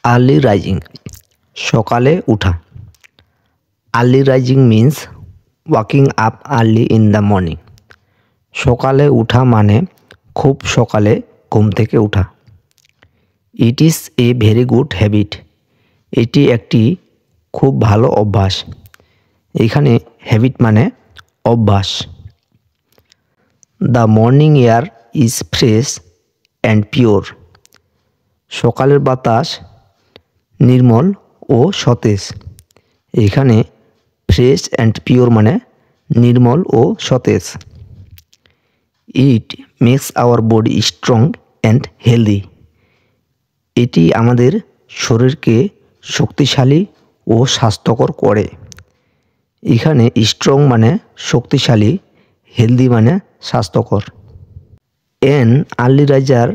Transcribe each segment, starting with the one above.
Early rising সকালে উঠা। Early rising means walking up early in the morning. সকালে উঠা মানে খুব সকালে ঘুম থেকে উঠা। It is a very good habit. এটি একটি খুব ভালো অভ্যাস। এখানে হ্যাবিট মানে অভ্যাস। The morning air is fresh and pure. সকালের বাতাস নির্মল ও সতেজ। এখানে ফ্রেশ অ্যান্ড পিওর মানে নির্মল ও সতেজ। It makes our body strong and healthy. এটি আমাদের শরীরকে শক্তিশালী ও স্বাস্থ্যকর করে। এখানে স্ট্রং মানে শক্তিশালী, হেলদি মানে স্বাস্থ্যকর। An early riser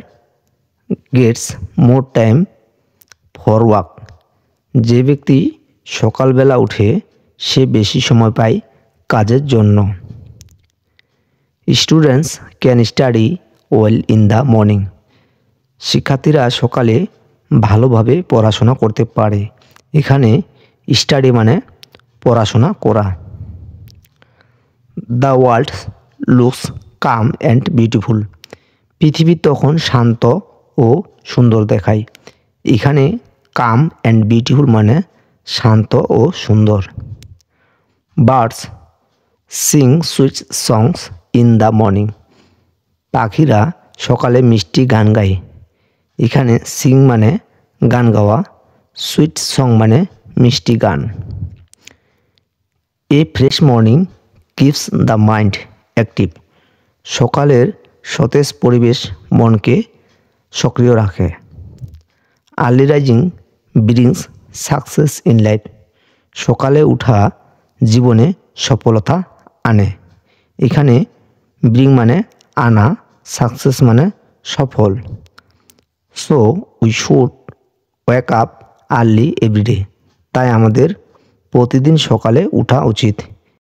gets more time for walk. যে ব্যক্তি সকালবেলা উঠে সে বেশি সময় পায় কাজের জন্য। Students can study well in the morning. শিক্ষার্থীরা সকালে ভালোভাবে পড়াশোনা করতে পারে। এখানে স্টাডি মানে পড়াশোনা করা। The world looks calm and beautiful. পৃথিবী তখন শান্ত ও সুন্দর দেখায়। এখানে কাম অ্যান্ড বিউটিফুল মানে শান্ত ও সুন্দর। Birds Singh sweet songs in the morning. পাখিরা সকালে মিষ্টি গান গায়। এখানে সিং মানে গান গাওয়া, সুইট সং মানে মিষ্টি গান। এ fresh morning keeps the mind active. সকালের সতেজ পরিবেশ মনকে সক্রিয় রাখে। Early rising brings success in life. সকালে উঠা জীবনে সফলতা আনে। এখানে ব্রিং মানে আনা, সাকসেস মানে সফল। So we should wake up early everyday. তাই আমাদের প্রতিদিন সকালে উঠা উচিত।